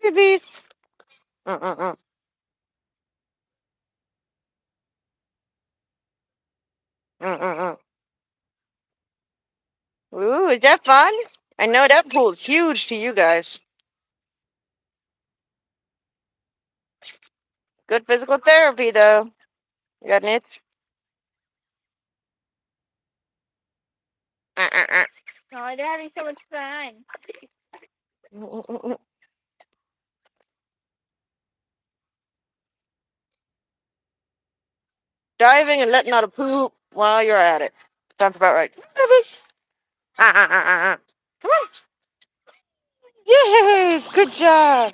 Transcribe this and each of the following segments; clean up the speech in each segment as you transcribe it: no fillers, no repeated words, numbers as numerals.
Babies. Mm-mm-mm. Mm-mm-mm. Ooh, is that fun? I know that pool's huge to you guys. Good physical therapy, though. You got an itch? Uh-uh-uh. Oh, they're having so much fun. Mm-mm-mm. Diving and letting out a poop while you're at it. Sounds about right. Babies. Uh-uh-uh-uh. Come on. Yes, good job.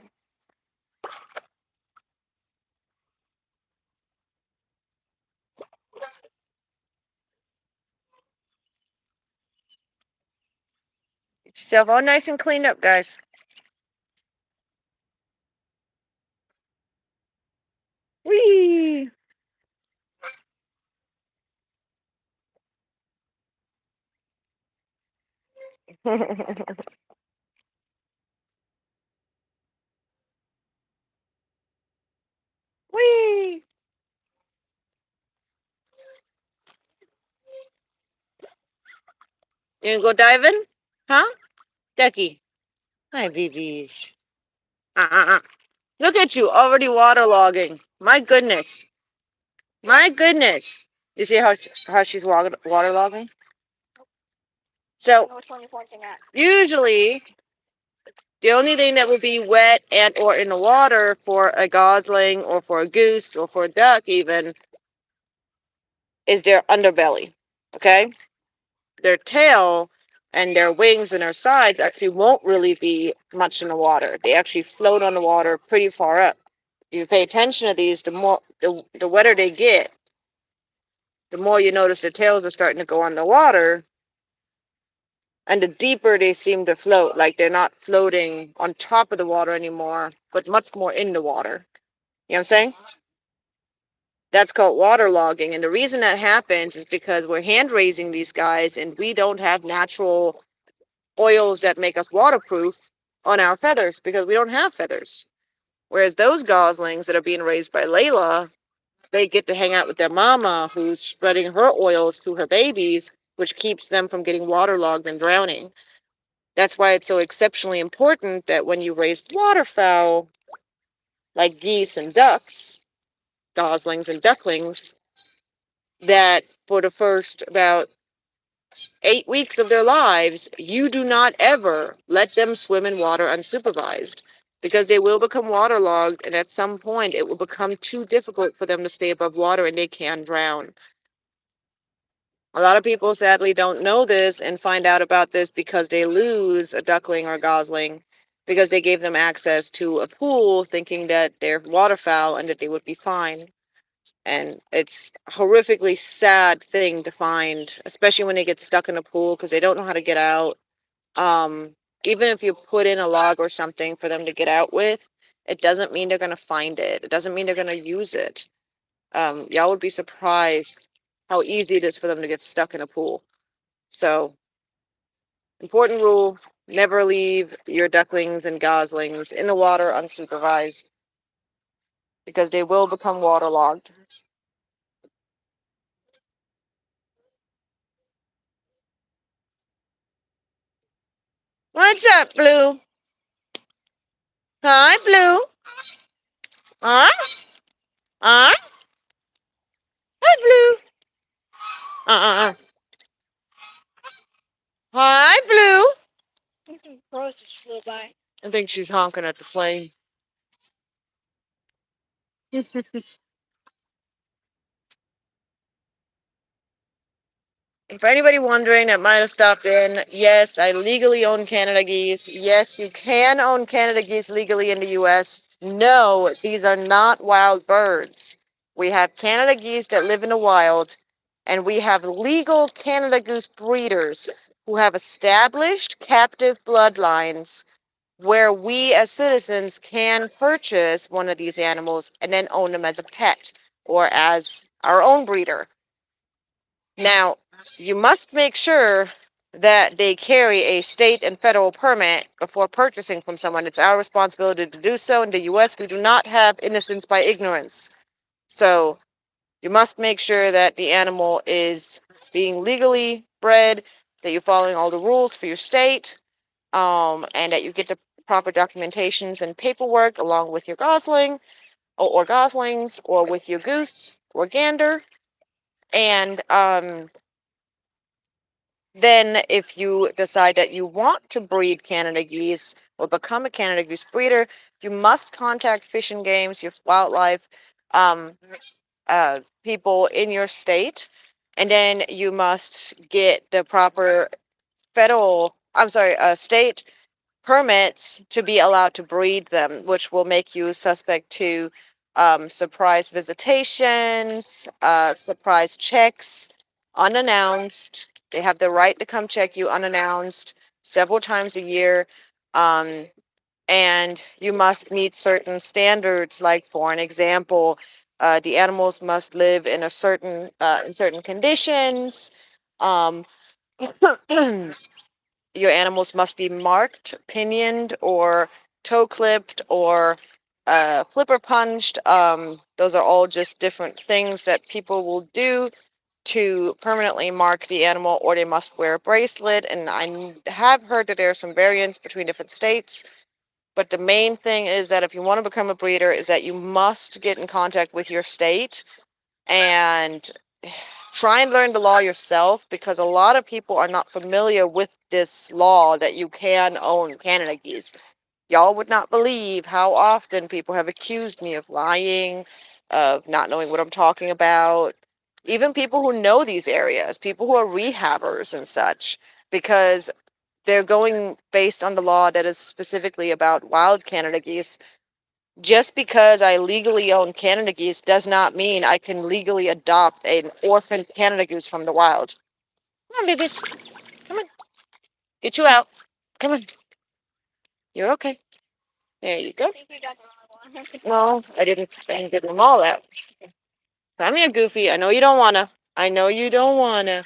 Get yourself all nice and cleaned up, guys. Whee! Whee! You gonna go diving? Huh? Ducky. Hi, BBs. Uh-uh-uh. Look at you, already waterlogging. My goodness. My goodness. You see how she's waterlogging? So, No, 2014 at. usually, the only thing that would be wet and or in the water for a gosling or for a goose or for a duck even is their underbelly. Okay? Their tail and their wings and their sides actually won't really be much in the water. They actually float on the water pretty far up. If you pay attention to these, the wetter they get, the more you notice their tails are starting to go on the water, and the deeper they seem to float, like they're not floating on top of the water anymore, but much more in the water. You know what I'm saying? That's called waterlogging. And the reason that happens is because we're hand raising these guys and we don't have natural oils that make us waterproof on our feathers because we don't have feathers. Whereas those goslings that are being raised by Layla, they get to hang out with their mama who's spreading her oils to her babies, which keeps them from getting waterlogged and drowning. That's why it's so exceptionally important that when you raise waterfowl, like geese and ducks, goslings and ducklings, that for the first about 8 weeks of their lives, you do not ever let them swim in water unsupervised because they will become waterlogged, and at some point it will become too difficult for them to stay above water and they can drown. A lot of people sadly don't know this and find out about this because they lose a duckling or a gosling because they gave them access to a pool thinking that they're waterfowl and that they would be fine. And it's a horrifically sad thing to find, especially when they get stuck in a pool because they don't know how to get out. Um, Even if you put in a log or something for them to get out with, it doesn't mean they're going to find it. It doesn't mean they're going to use it. Y'all would be surprised how easy it is for them to get stuck in a pool. So, important rule, never leave your ducklings and goslings in the water unsupervised because they will become waterlogged. What's up, Blue? Hi, Blue. Huh? Huh? Hi, Blue. Uh-uh-uh. Hi, Blue. Some crows just flew by. I think she's honking at the plane. For anybody wondering that might have stopped in, yes, I legally own Canada geese. Yes, you can own Canada geese legally in the US. No, these are not wild birds. We have Canada geese that live in the wild, and we have legal Canada goose breeders who have established captive bloodlines where we as citizens can purchase one of these animals and then own them as a pet or as our own breeder. Now, you must make sure that they carry a state and federal permit before purchasing from someone. It's our responsibility to do so. In the U.S., we do not have innocence by ignorance. So you must make sure that the animal is being legally bred, that you're following all the rules for your state, and that you get the proper documentations and paperwork along with your gosling or goslings or with your goose or gander. And then if you decide that you want to breed Canada geese or become a Canada goose breeder, you must contact Fish and Games, your wildlife um, people in your state, and then you must get the proper state permits to be allowed to breed them, which will make you suspect to surprise visitations, surprise checks, unannounced. They have the right to come check you unannounced several times a year. Um, and you must meet certain standards, like for an example, the animals must live in certain conditions. Um, your animals must be marked, pinioned, or toe clipped, or flipper punched. Those are all just different things that people will do to permanently mark the animal, or they must wear a bracelet. And I have heard that there are some variants between different states. But the main thing is that if you want to become a breeder, is that you must get in contact with your state and try and learn the law yourself, because a lot of people are not familiar with this law that you can own Canada geese. Y'all would not believe how often people have accused me of lying, of not knowing what I'm talking about. Even people who know these areas, people who are rehabbers and such, because they're going based on the law that is specifically about wild Canada geese. Just because I legally own Canada geese does not mean I can legally adopt an orphaned Canada goose from the wild. Come on, babies. Come on. Get you out. Come on. You're okay. There you go. I think you got the wrong one. No, I didn't get them all out. Come here, Goofy. I know you don't wanna. I know you don't wanna.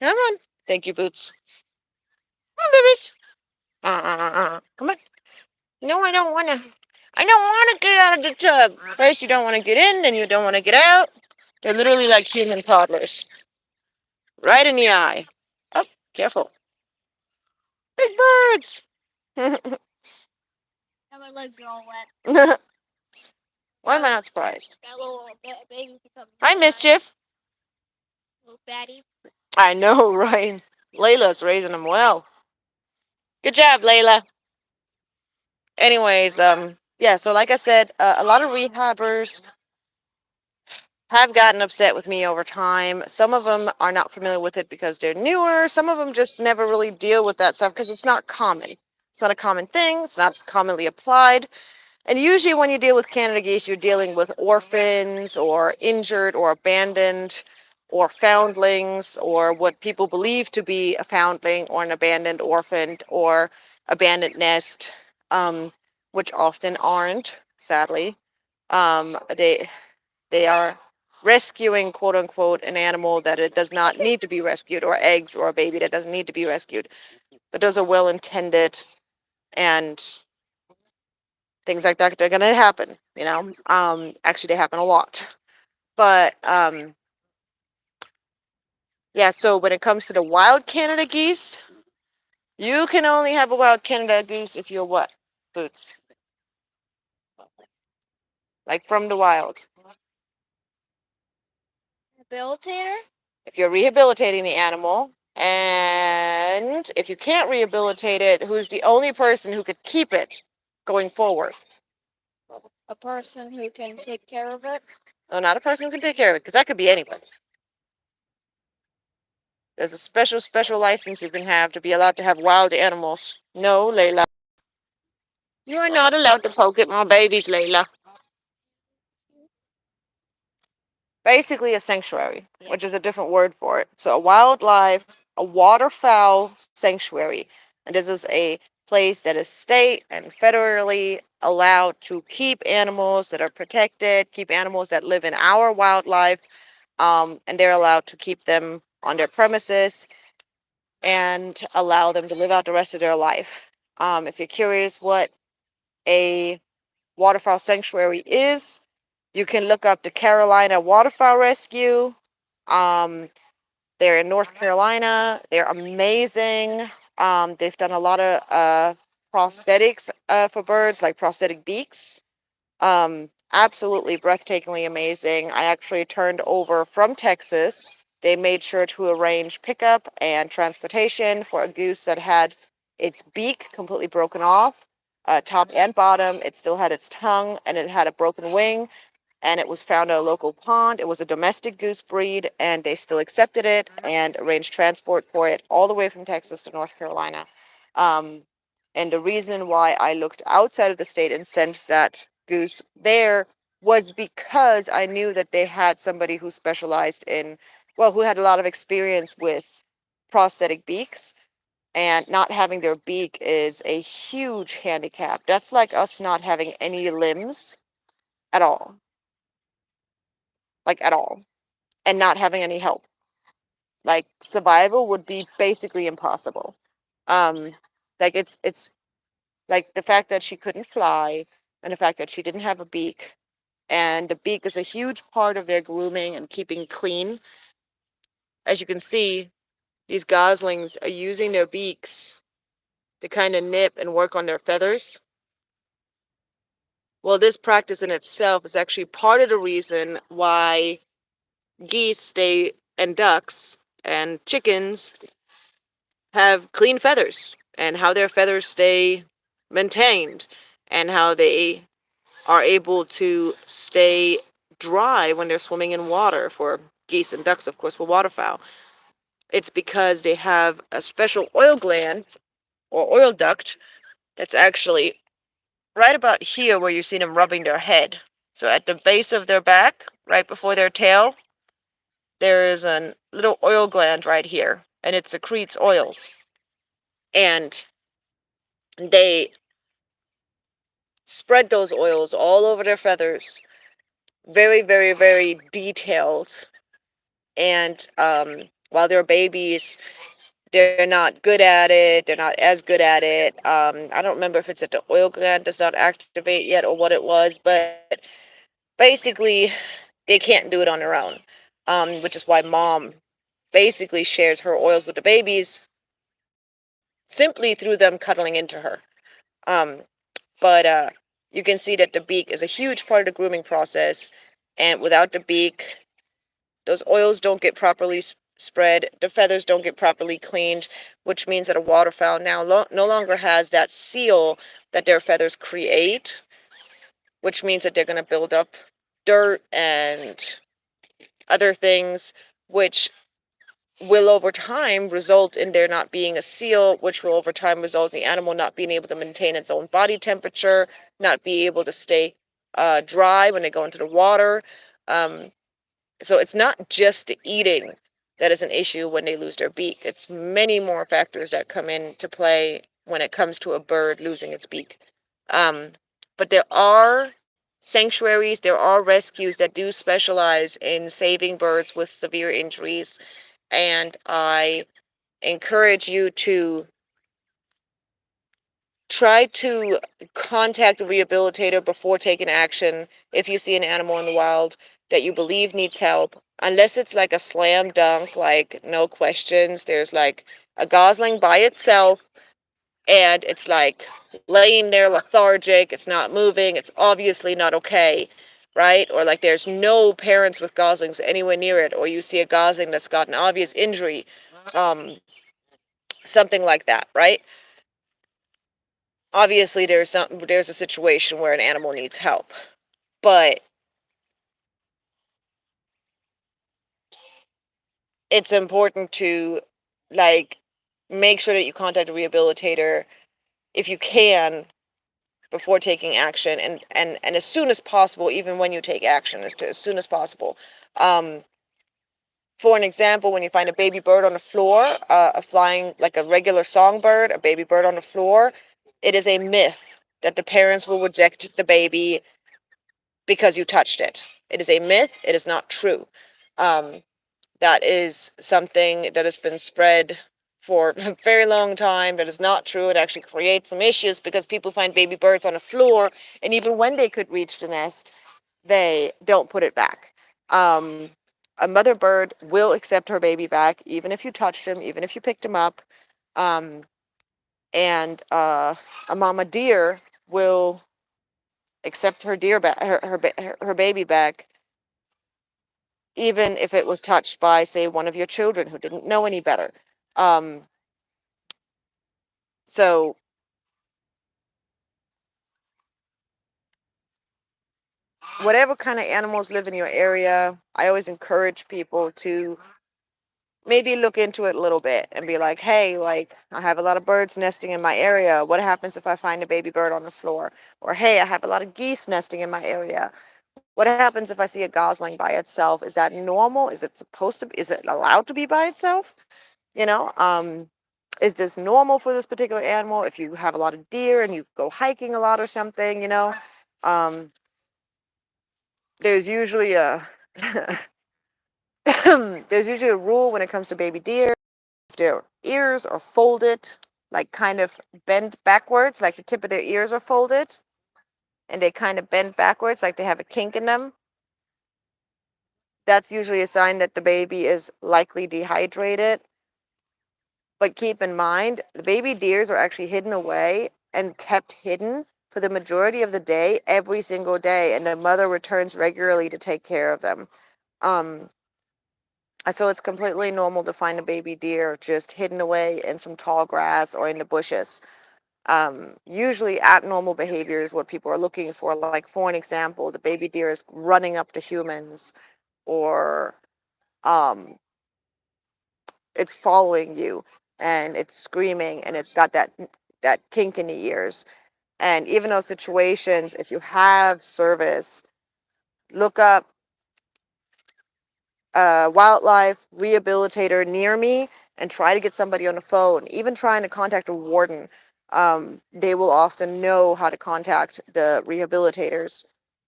Come on. Thank you, Boots. Come on, babies. Come on. No, I don't wanna. I don't wanna get out of the tub. First, you don't wanna get in, then you don't wanna get out. They're literally like human toddlers. Right in the eye. Oh, careful. Big birds. Why Now my legs are all wet. am I not surprised? That little baby becomes Hi, Mischief. little fatty. I know, right? Layla's raising them well. Good job, Layla. Anyways, yeah, so like I said, a lot of rehabbers have gotten upset with me over time. Some of them are not familiar with it because they're newer. Some of them just never really deal with that stuff because it's not common. It's not a common thing. It's not commonly applied. And usually when you deal with Canada geese, you're dealing with orphans or injured or abandoned or foundlings, or what people believe to be a foundling or an abandoned orphaned or abandoned nest, which often aren't, sadly. They are rescuing, quote unquote, an animal that it does not need to be rescued, or eggs, or a baby that doesn't need to be rescued. But those are well intended, and things like that are going to happen, you know. Actually, they happen a lot. But yeah, so when it comes to the wild Canada geese, you can only have a wild Canada goose if you're what? Boots. Like from the wild. Rehabilitator? If you're rehabilitating the animal, and if you can't rehabilitate it, who's the only person who could keep it going forward? A person who can take care of it. No, not a person who can take care of it, because that could be anybody. There's a special license you can have to be allowed to have wild animals. No, Layla. You are not allowed to poke at my babies, Layla. Basically a sanctuary, which is a different word for it. So a wildlife, a waterfowl sanctuary. And this is a place that is state and federally allowed to keep animals that are protected, keep animals that live in our wildlife, and they're allowed to keep them on their premises. and allow them to live out the rest of their life. If you're curious what a waterfowl sanctuary is, you can look up the Carolina Waterfowl Rescue. Um, they're in North Carolina. They're amazing. They've done a lot of prosthetics for birds, like prosthetic beaks. Absolutely breathtakingly amazing. I actually turned over from Texas. They made sure to arrange pickup and transportation for a goose that had its beak completely broken off, top and bottom. It still had its tongue and it had a broken wing, and it was found at a local pond. It was a domestic goose breed, and they still accepted it and arranged transport for it all the way from Texas to North Carolina. Um, and the reason why I looked outside of the state and sent that goose there was because I knew that they had somebody who specialized in, well, who had a lot of experience with prosthetic beaks. And not having their beak is a huge handicap. That's like us not having any limbs at all, like at all, and not having any help. Like survival would be basically impossible. Um, like it's like the fact that she couldn't fly and the fact that she didn't have a beak, and the beak is a huge part of their grooming and keeping clean. As you can see, these goslings are using their beaks to kind of nip and work on their feathers. Well, this practice in itself is actually part of the reason why geese stay and ducks and chickens have clean feathers, and how their feathers stay maintained, and how they are able to stay dry when they're swimming in water. For geese and ducks, of course, for waterfowl, it's because they have a special oil gland or oil duct that's actually right about here where you see them rubbing their head. So at the base of their back, right before their tail, there is a little oil gland right here, and it secretes oils. And they spread those oils all over their feathers, very, very, very detailed. And while they're babies, they're not good at it. They're not as good at it. I don't remember if it's that the oil gland does not activate yet or what it was, but basically, they can't do it on their own, which is why mom basically shares her oils with the babies simply through them cuddling into her. Um, but you can see that the beak is a huge part of the grooming process, and without the beak, those oils don't get properly spread, the feathers don't get properly cleaned, which means that a waterfowl now no longer has that seal that their feathers create, which means that they're going to build up dirt and other things, which will over time result in there not being a seal, which will over time result in the animal not being able to maintain its own body temperature, not be able to stay dry when they go into the water. Um, so it's not just the eating that is an issue when they lose their beak. It's many more factors that come into play when it comes to a bird losing its beak. Um, but there are sanctuaries, there are rescues that do specialize in saving birds with severe injuries, and I encourage you to try to contact a rehabilitator before taking action if you see an animal in the wild that you believe needs help. Unless it's like a slam dunk, like no questions, there's like a gosling by itself and it's like laying there lethargic, it's not moving, it's obviously not okay, right? Or like there's no parents with goslings anywhere near it, or you see a gosling that's got an obvious injury, um, something like that, right? Obviously there's a situation where an animal needs help, but it's important to like make sure that you contact a rehabilitator if you can before taking action, and as soon as possible, even when you take action, as soon as possible. um for an example, when you find a baby bird on the floor, a flying, like a regular songbird, a baby bird on the floor, it is a myth that the parents will reject the baby because you touched it. It is a myth. It is not true. Um, that is something that has been spread for a very long time. That is not true. It actually creates some issues because people find baby birds on the floor, and even when they could reach the nest, they don't put it back. Um, a mother bird will accept her baby back, even if you touched him, even if you picked him up. Um, and a mama deer will accept her deer back, her baby back, even if it was touched by, say, one of your children who didn't know any better. Um, so whatever kind of animals live in your area, I always encourage people to maybe look into it a little bit and be like, hey, like, I have a lot of birds nesting in my area. What happens if I find a baby bird on the floor? Or, hey, I have a lot of geese nesting in my area. What happens if I see a gosling by itself? Is that normal? Is it supposed to be? Is it allowed to be by itself? You know, is this normal for this particular animal? If you have a lot of deer and you go hiking a lot or something, um, there's usually a there's usually a rule when it comes to baby deer. If their ears are folded, like kind of bent backwards, like the tip of their ears are folded, and they kind of bend backwards, like they have a kink in them, that's usually a sign that the baby is likely dehydrated. But keep in mind, the baby deers are actually hidden away and kept hidden for the majority of the day, every single day, and the mother returns regularly to take care of them. Um, so it's completely normal to find a baby deer just hidden away in some tall grass or in the bushes. Usually abnormal behavior is what people are looking for. Like, for an example, the baby deer is running up to humans, or um, it's following you and it's screaming and it's got that kink in the ears. And even those situations, if you have service, look up a wildlife rehabilitator near me and try to get somebody on the phone. Even trying to contact a warden, they will often know how to contact the rehabilitators.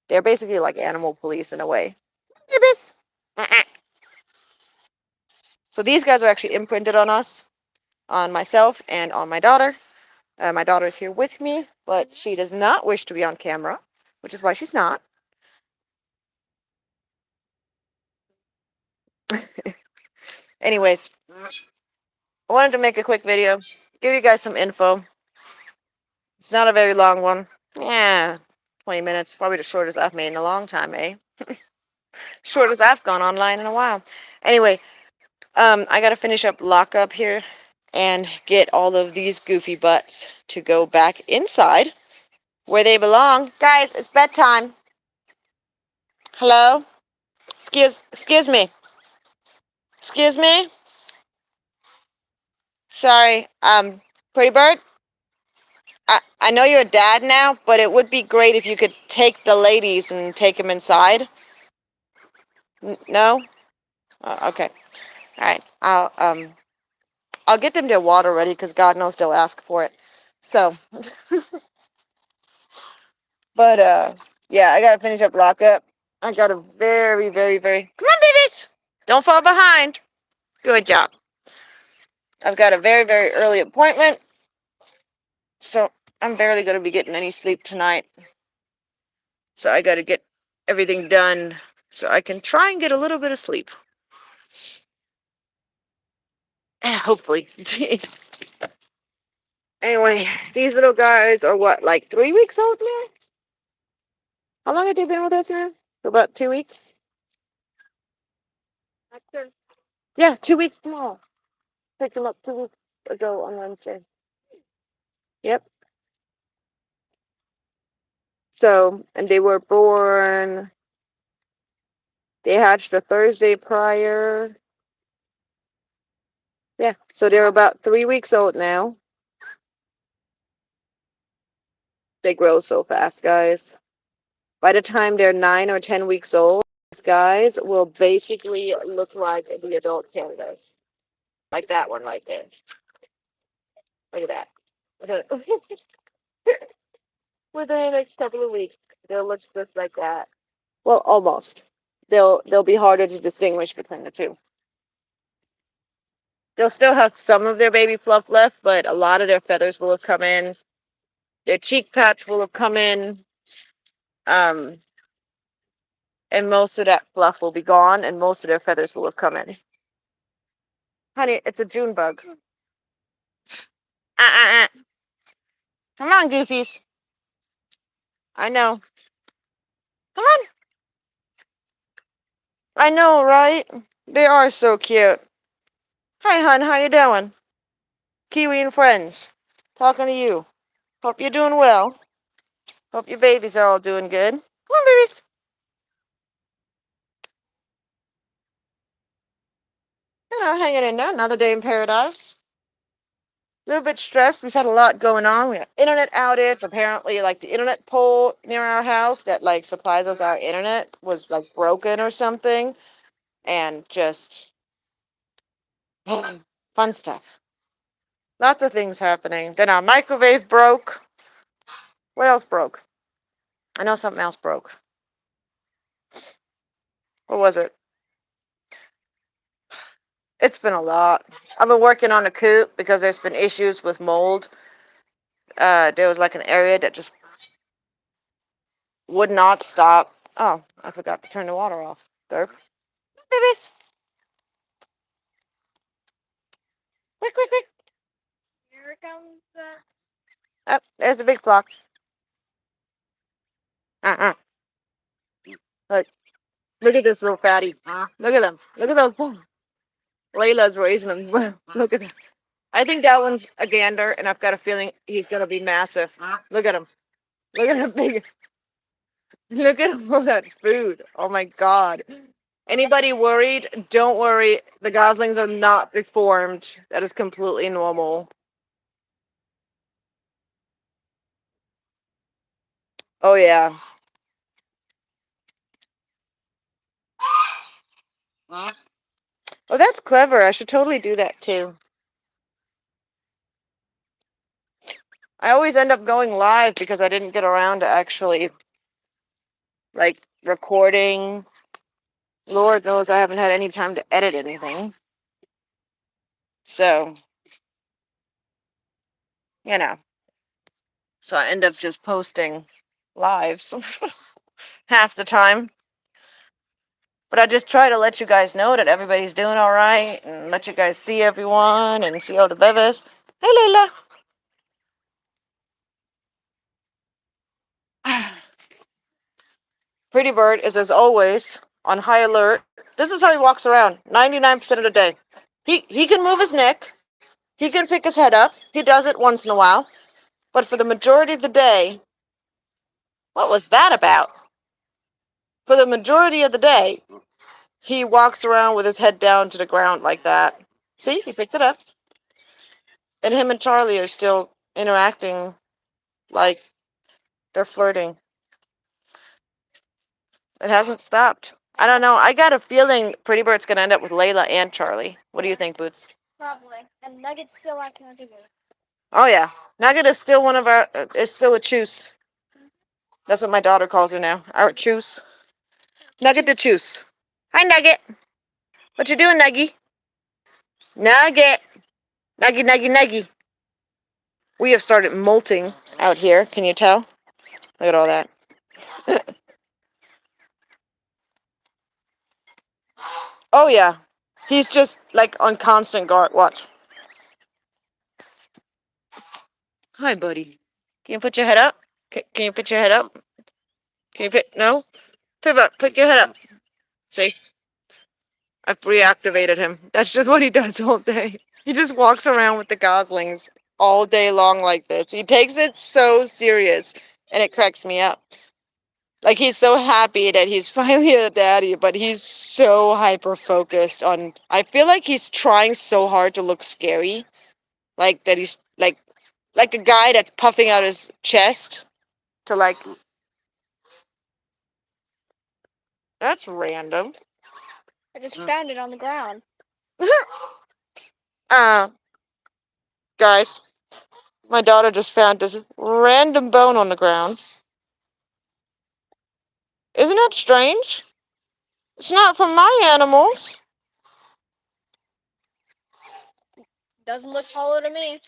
They're basically like animal police in a way. Ibis. So these guys are actually imprinted on us, on myself and on my daughter. My daughter is here with me, but she does not wish to be on camera, which is why she's not. Anyways, I wanted to make a quick video, give you guys some info. It's not a very long one. Yeah, 20 minutes. Probably the shortest I've made in a long time, eh? Shortest I've gone online in a while. Anyway, I gotta finish up lockup here and get all of these goofy butts to go back inside where they belong. Guys, it's bedtime. Hello? Excuse me. Excuse me? Sorry. Pretty bird? I know you're a dad now, but it would be great if you could take the ladies and take them inside. No? Okay. All right. I'll get them their water ready because God knows they'll ask for it. So, but yeah, I gotta finish up lockup. I got a very, very, very come on, babies! Don't fall behind. Good job. I've got a very, very early appointment, so I'm barely gonna be getting any sleep tonight. So I gotta get everything done so I can try and get a little bit of sleep. Hopefully. Anyway, these little guys are what, like 3 weeks old now? How long have they been with us now? For about 2 weeks? Yeah, 2 weeks small. Picked them up 2 weeks ago on Wednesday. Yep. So, and they were born, they hatched a Thursday prior. Yeah, so they're about 3 weeks old now. They grow so fast, guys. By the time they're 9 or 10 weeks old, these guys will basically look like the adult pandas. Like that one right there. Look at that. Within the next couple of weeks, they'll look just like that. Well, almost. They'll be harder to distinguish between the two. They'll still have some of their baby fluff left, but a lot of their feathers will have come in. Their cheek patch will have come in. Um, and most of that fluff will be gone, and most of their feathers will have come in. Honey, it's a June bug. Uh. Come on, Goofies. I know. Come on. I know, right? They are so cute. Hi, hon. How you doing? Kiwi and friends. Talking to you. Hope you're doing well. Hope your babies are all doing good. Come on, babies. Hanging in there. Another day in paradise. A little bit stressed. We've had a lot going on. We have internet outage. Apparently, like the internet pole near our house that like supplies us our internet was like broken or something, and just fun stuff. Lots of things happening. Then our microwave broke. What else broke? I know something else broke. What was it? It's been a lot. I've been working on a coop because there's been issues with mold. There was like an area that just would not stop. Oh, I forgot to turn the water off. Derp. Babies. Quick, quick, quick. Here comes the. Oh, there's the big flocks. Uh-uh. Look, look at this little fatty. Look at them. Look at those. Layla's raising them. Look at them. I think that one's a gander, and I've got a feeling he's gonna be massive. Look at him. Look at him big. Look at all that food. Oh my god. Anybody worried? Don't worry. The goslings are not deformed. That is completely normal. Oh yeah. Oh, that's clever. I should totally do that too. I always end up going live because I didn't get around to actually like recording. Lord knows I haven't had any time to edit anything. So, you know. So I end up just posting lives half the time. But I just try to let you guys know that everybody's doing all right and let you guys see everyone and see all the bebés. Hey, Layla. Pretty Bird is, as always, on high alert. This is how he walks around 99% of the day. He can move his neck. He can pick his head up. He does it once in a while. But for the majority of the day, what was that about? For the majority of the day, he walks around with his head down to the ground like that. See, he picked it up. And him and Charlie are still interacting like they're flirting. It hasn't stopped. I don't know. I got a feeling Pretty Bird's gonna end up with Layla and Charlie. What do you think, Boots? Probably. And Nugget's still acting like a goose. Oh yeah, Nugget is still one of our. Is still a choose. That's what my daughter calls her now. Our choose. Nugget to choose. Hi, Nugget. What you doing, Nuggy? Nugget. Nuggy, Nuggy, Nuggy. We have started molting out here. Can you tell? Look at all that. Oh yeah. He's just like on constant guard. Watch. Hi, buddy. Can you put your head up? Can you put your head up? Can you put no? Put up. Put your head up. See, I've reactivated him. That's just what he does all day. He just walks around with the goslings all day long like this. He takes it so serious, and it cracks me up. Like he's so happy that he's finally a daddy, but he's so hyper focused on. I feel like he's trying so hard to look scary, like that he's like a guy that's puffing out his chest to like. That's random. I just found it on the ground. uh, guys, my daughter just found this random bone on the ground. Isn't that strange? It's not from my animals. Doesn't look hollow to me.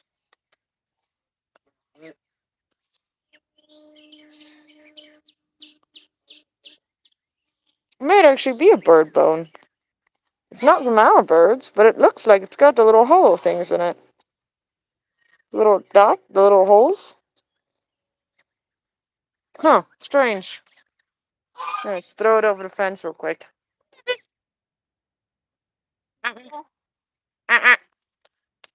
It might actually be a bird bone. It's not from our birds, but it looks like it's got the little hollow things in it. Little dot, the little holes. Huh, strange. Let's throw it over the fence real quick.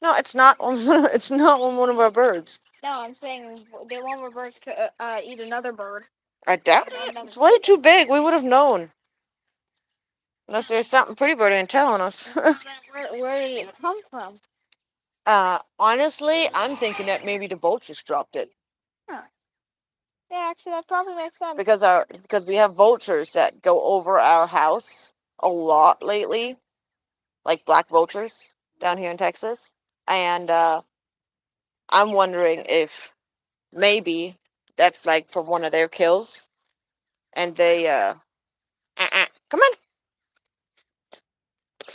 No, it's not on. It's not on one of our birds. No, I'm saying the one where birds could eat another bird. I doubt it. It's way too big. We would have known. Unless there's something pretty bird ain't telling us. Where did it come from? Honestly, I'm thinking that maybe the vultures dropped it. Huh. Yeah, actually, that probably makes sense. Because we have vultures that go over our house a lot lately, like black vultures down here in Texas, and I'm wondering if maybe that's like from one of their kills, and they come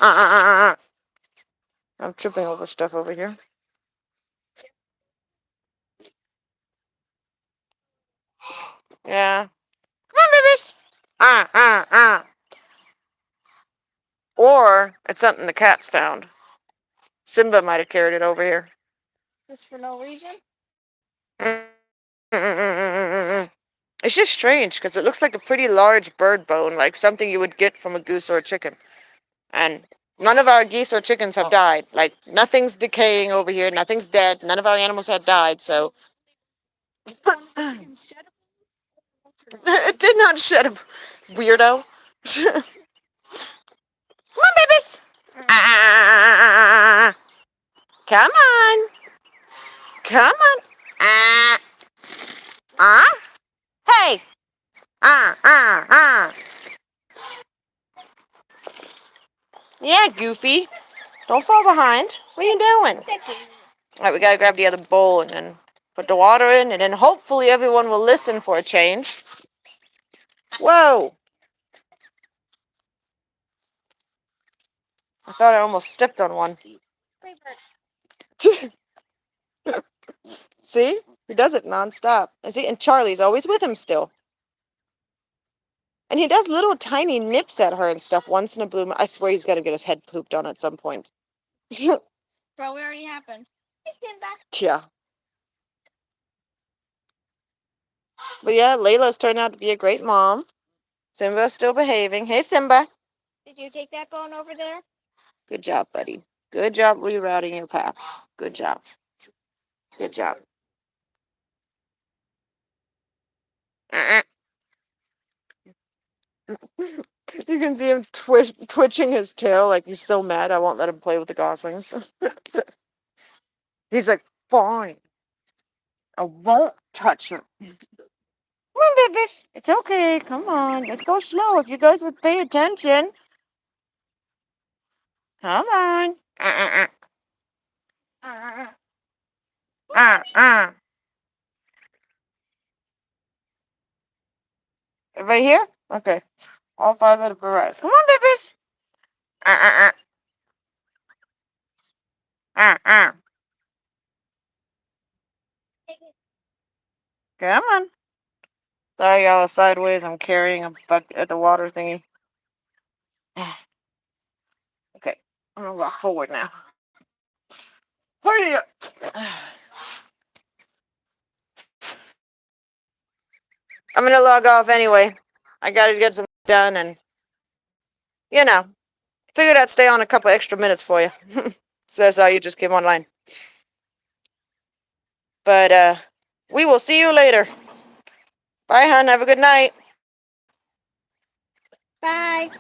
on, I'm tripping over stuff over here. Yeah, come on, babies. Or it's something the cats found. Simba might have carried it over here. Just for no reason? It's just strange because it looks like a pretty large bird bone, like something you would get from a goose or a chicken. And none of our geese or chickens have died. Like, nothing's decaying over here. Nothing's dead. None of our animals have died, so. It did not shed a weirdo. Come on, babies. Come on. Come on. Ah. Ah. Hey. Ah. Yeah, Goofy. Don't fall behind. What are you doing? Alright, we gotta grab the other bowl and then put the water in, and then hopefully everyone will listen for a change. Whoa! I thought I almost stepped on one. See? He does it nonstop. See? And Charlie's always with him still. And he does little tiny nips at her and stuff once in a blue moon. I swear he's gonna get his head pooped on at some point. Probably already happened. Hey, Simba. Yeah. But yeah, Layla's turned out to be a great mom. Simba's still behaving. Hey, Simba. Did you take that bone over there? Good job, buddy. Good job rerouting your path. Good job. Good job. You can see him twitching his tail like he's so mad I won't let him play with the goslings. He's like, fine. I won't touch him. Come on, babies. It's okay. Come on. Let's go slow. If you guys would pay attention. Come on. Everybody here? Okay. All five of the barrettes. Come on, babies. Come on. Sorry, y'all are sideways. I'm carrying a bucket at the water thingy. Okay. I'm gonna walk forward now. Hurry up. I'm gonna log off anyway. I gotta get some done and, figured I'd stay on a couple extra minutes for you. So that's how you just came online. But, we will see you later. Bye, hon. Have a good night. Bye.